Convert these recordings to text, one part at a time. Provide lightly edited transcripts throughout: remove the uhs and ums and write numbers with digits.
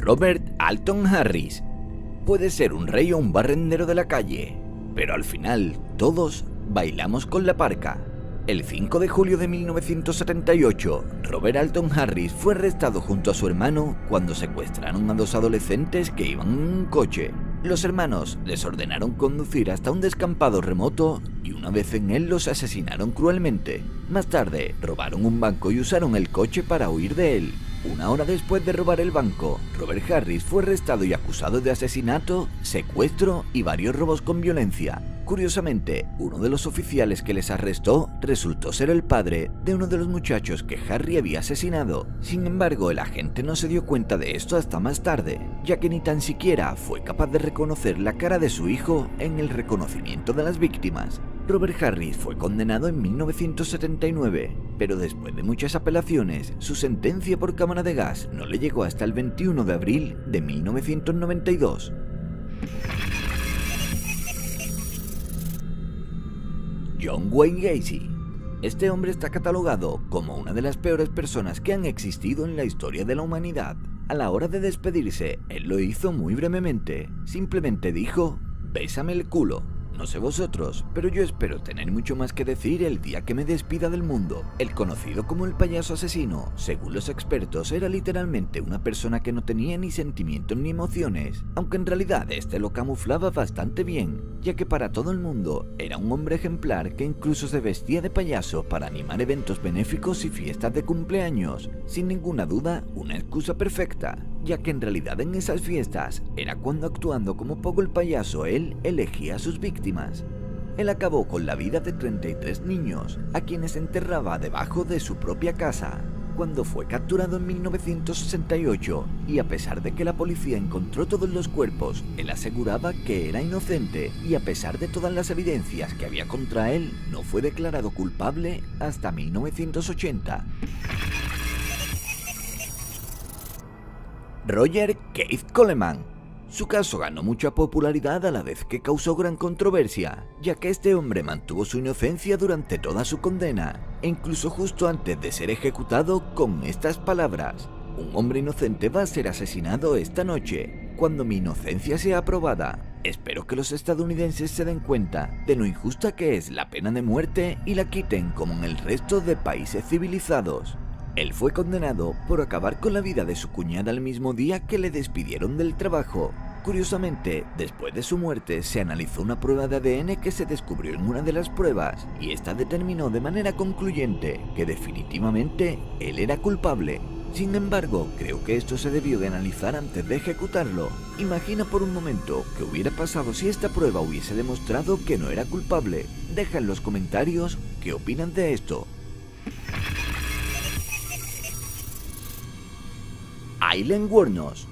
Robert Alton Harris. Puede ser un rey o un barrendero de la calle, pero al final todos bailamos con la parca. El 5 de julio de 1978, Robert Alton Harris fue arrestado junto a su hermano cuando secuestraron a dos adolescentes que iban en un coche. Los hermanos les ordenaron conducir hasta un descampado remoto y una vez en él los asesinaron cruelmente. Más tarde, robaron un banco y usaron el coche para huir de él. Una hora después de robar el banco, Robert Harris fue arrestado y acusado de asesinato, secuestro y varios robos con violencia. Curiosamente, uno de los oficiales que les arrestó resultó ser el padre de uno de los muchachos que Harry había asesinado. Sin embargo, el agente no se dio cuenta de esto hasta más tarde, ya que ni tan siquiera fue capaz de reconocer la cara de su hijo en el reconocimiento de las víctimas. Robert Harris fue condenado en 1979, pero después de muchas apelaciones, su sentencia por cámara de gas no le llegó hasta el 21 de abril de 1992. John Wayne Gacy. Este hombre está catalogado como una de las peores personas que han existido en la historia de la humanidad. A la hora de despedirse, él lo hizo muy brevemente. Simplemente dijo: "Bésame el culo". No sé vosotros, pero yo espero tener mucho más que decir el día que me despida del mundo. El conocido como el payaso asesino, según los expertos, era literalmente una persona que no tenía ni sentimientos ni emociones, aunque en realidad este lo camuflaba bastante bien, ya que para todo el mundo era un hombre ejemplar que incluso se vestía de payaso para animar eventos benéficos y fiestas de cumpleaños. Sin ninguna duda, una excusa perfecta, ya que en realidad en esas fiestas era cuando, actuando como poco el payaso, él elegía a sus víctimas. Él acabó con la vida de 33 niños, a quienes enterraba debajo de su propia casa. Cuando fue capturado en 1968, y a pesar de que la policía encontró todos los cuerpos, él aseguraba que era inocente, y a pesar de todas las evidencias que había contra él, no fue declarado culpable hasta 1980. Roger Keith Coleman. Su caso ganó mucha popularidad a la vez que causó gran controversia, ya que este hombre mantuvo su inocencia durante toda su condena, e incluso justo antes de ser ejecutado, con estas palabras: "Un hombre inocente va a ser asesinado esta noche. Cuando mi inocencia sea aprobada, espero que los estadounidenses se den cuenta de lo injusta que es la pena de muerte y la quiten como en el resto de países civilizados". Él fue condenado por acabar con la vida de su cuñada el mismo día que le despidieron del trabajo. Curiosamente, después de su muerte se analizó una prueba de ADN que se descubrió en una de las pruebas, y esta determinó de manera concluyente que definitivamente él era culpable. Sin embargo, creo que esto se debió de analizar antes de ejecutarlo. Imagina por un momento qué hubiera pasado si esta prueba hubiese demostrado que no era culpable. Deja en los comentarios qué opinan de esto. Aileen Wuornos.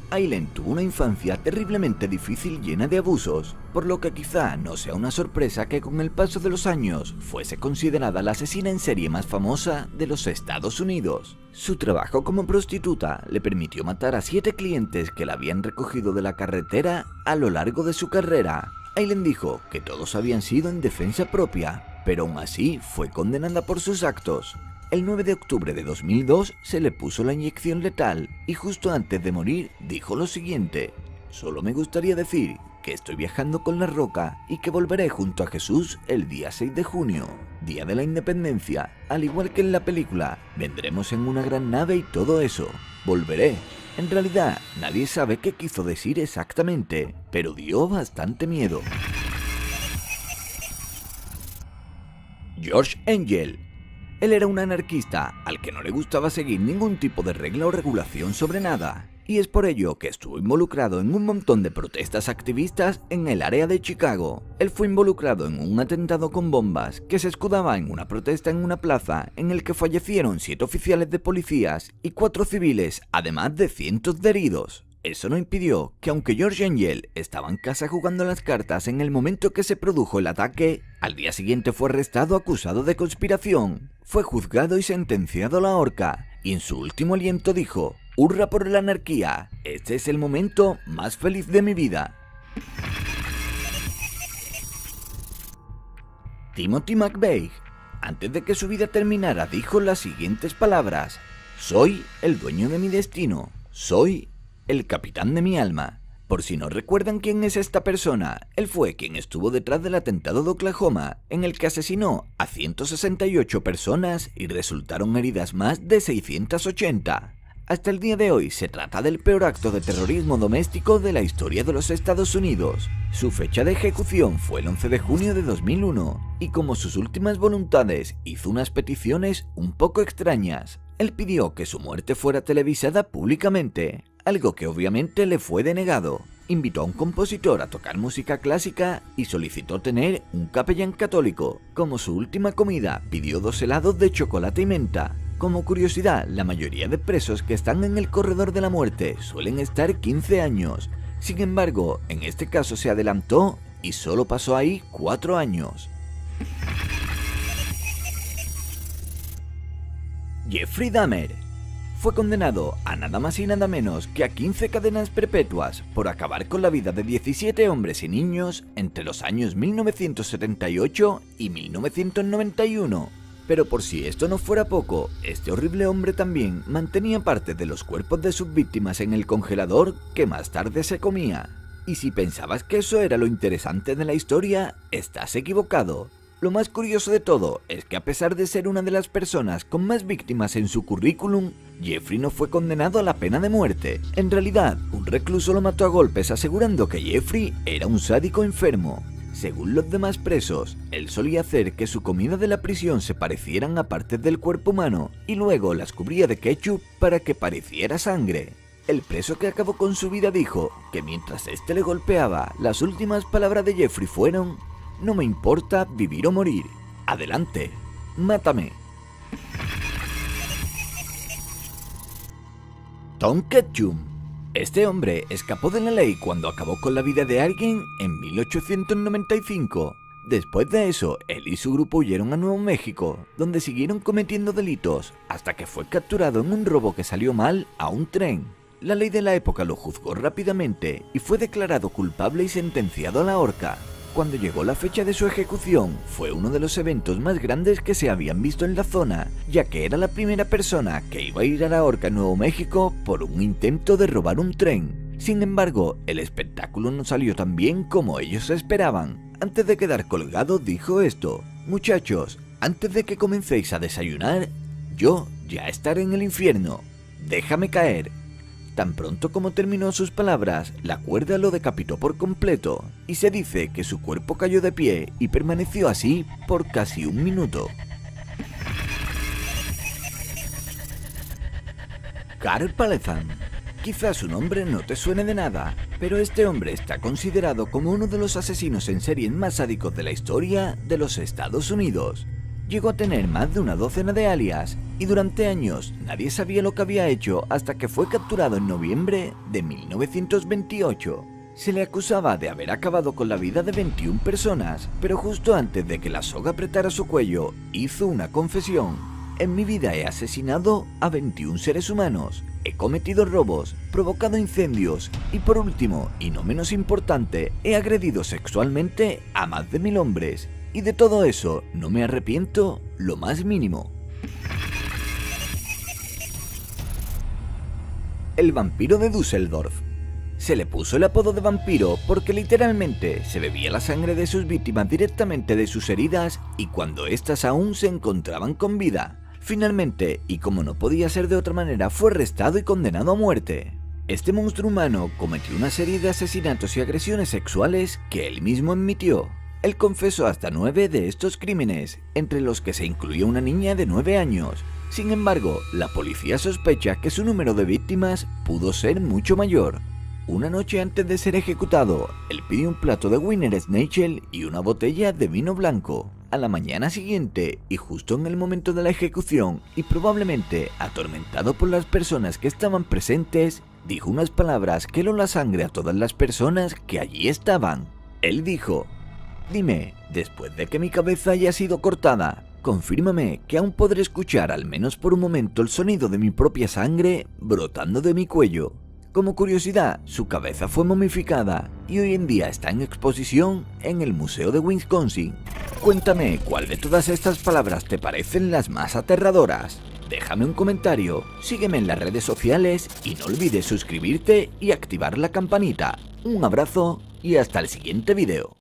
Aileen tuvo una infancia terriblemente difícil, llena de abusos, por lo que quizá no sea una sorpresa que con el paso de los años fuese considerada la asesina en serie más famosa de los Estados Unidos. Su trabajo como prostituta le permitió matar a 7 clientes que la habían recogido de la carretera a lo largo de su carrera. Aileen dijo que todos habían sido en defensa propia, pero aún así fue condenada por sus actos. El 9 de octubre de 2002 se le puso la inyección letal y justo antes de morir dijo lo siguiente: "Solo me gustaría decir que estoy viajando con La Roca y que volveré junto a Jesús el día 6 de junio, día de la independencia, al igual que en la película. Vendremos en una gran nave y todo eso. Volveré". En realidad, nadie sabe qué quiso decir exactamente, pero dio bastante miedo. George Engel. Él era un anarquista al que no le gustaba seguir ningún tipo de regla o regulación sobre nada, y es por ello que estuvo involucrado en un montón de protestas activistas en el área de Chicago. Él fue involucrado en un atentado con bombas que se escudaba en una protesta en una plaza en el que fallecieron 7 oficiales de policías y 4 civiles, además de cientos de heridos. Eso no impidió que, aunque George Engel estaba en casa jugando las cartas en el momento que se produjo el ataque, al día siguiente fue arrestado acusado de conspiración. Fue juzgado y sentenciado a la horca, y en su último aliento dijo: "Hurra por la anarquía, este es el momento más feliz de mi vida". Timothy McVeigh. Antes de que su vida terminara, dijo las siguientes palabras: "Soy el dueño de mi destino, soy el capitán de mi alma. Por si no recuerdan quién es esta persona, él fue quien estuvo detrás del atentado de Oklahoma, en el que asesinó a 168 personas y resultaron heridas más de 680. Hasta el día de hoy se trata del peor acto de terrorismo doméstico de la historia de los Estados Unidos. Su fecha de ejecución fue el 11 de junio de 2001, y como sus últimas voluntades hizo unas peticiones un poco extrañas. Él pidió que su muerte fuera televisada públicamente, algo que obviamente le fue denegado. Invitó a un compositor a tocar música clásica y solicitó tener un capellán católico. Como su última comida, pidió 2 helados de chocolate y menta. Como curiosidad, la mayoría de presos que están en el corredor de la muerte suelen estar 15 años. Sin embargo, en este caso se adelantó y solo pasó ahí 4 años. Jeffrey Dahmer fue condenado a nada más y nada menos que a 15 cadenas perpetuas por acabar con la vida de 17 hombres y niños entre los años 1978 y 1991. Pero por si esto no fuera poco, este horrible hombre también mantenía parte de los cuerpos de sus víctimas en el congelador que más tarde se comía. Y si pensabas que eso era lo interesante de la historia, estás equivocado. Lo más curioso de todo es que a pesar de ser una de las personas con más víctimas en su currículum, Jeffrey no fue condenado a la pena de muerte. En realidad, un recluso lo mató a golpes asegurando que Jeffrey era un sádico enfermo. Según los demás presos, él solía hacer que su comida de la prisión se parecieran a partes del cuerpo humano y luego las cubría de ketchup para que pareciera sangre. El preso que acabó con su vida dijo que mientras este le golpeaba, las últimas palabras de Jeffrey fueron: "No me importa vivir o morir. Adelante, mátame". Tom Ketchum. Este hombre escapó de la ley cuando acabó con la vida de alguien en 1895. Después de eso, él y su grupo huyeron a Nuevo México, donde siguieron cometiendo delitos, hasta que fue capturado en un robo que salió mal a un tren. La ley de la época lo juzgó rápidamente y fue declarado culpable y sentenciado a la horca. Cuando llegó la fecha de su ejecución, fue uno de los eventos más grandes que se habían visto en la zona, ya que era la primera persona que iba a ir a la horca en Nuevo México por un intento de robar un tren. Sin embargo, el espectáculo no salió tan bien como ellos esperaban. Antes de quedar colgado dijo esto: "Muchachos, antes de que comencéis a desayunar, yo ya estaré en el infierno. Déjame caer". Tan pronto como terminó sus palabras, la cuerda lo decapitó por completo, y se dice que su cuerpo cayó de pie y permaneció así por casi 1 minuto. Carl Paletham. Quizás su nombre no te suene de nada, pero este hombre está considerado como uno de los asesinos en serie más sádicos de la historia de los Estados Unidos. Llegó a tener más de una docena de alias, y durante años nadie sabía lo que había hecho hasta que fue capturado en noviembre de 1928. Se le acusaba de haber acabado con la vida de 21 personas, pero justo antes de que la soga apretara su cuello, hizo una confesión: "En mi vida he asesinado a 21 seres humanos, he cometido robos, provocado incendios y por último, y no menos importante, he agredido sexualmente a más de 1000 hombres. Y de todo eso no me arrepiento lo más mínimo". El vampiro de Düsseldorf. Se le puso el apodo de vampiro porque literalmente se bebía la sangre de sus víctimas directamente de sus heridas y cuando éstas aún se encontraban con vida. Finalmente, y como no podía ser de otra manera, fue arrestado y condenado a muerte. Este monstruo humano cometió una serie de asesinatos y agresiones sexuales que él mismo admitió. Él confesó hasta 9 de estos crímenes, entre los que se incluía una niña de 9 años. Sin embargo, la policía sospecha que su número de víctimas pudo ser mucho mayor. Una noche antes de ser ejecutado, él pidió un plato de Wiener Schnitzel y una botella de vino blanco. A la mañana siguiente, y justo en el momento de la ejecución, y probablemente atormentado por las personas que estaban presentes, dijo unas palabras que heló la sangre a todas las personas que allí estaban. Él dijo: "Dime, después de que mi cabeza haya sido cortada, confírmame que aún podré escuchar al menos por un momento el sonido de mi propia sangre brotando de mi cuello". Como curiosidad, su cabeza fue momificada y hoy en día está en exposición en el Museo de Wisconsin. Cuéntame, ¿cuál de todas estas palabras te parecen las más aterradoras? déjame un comentario, sígueme en las redes sociales y no olvides suscribirte y activar la campanita. Un abrazo y hasta el siguiente vídeo.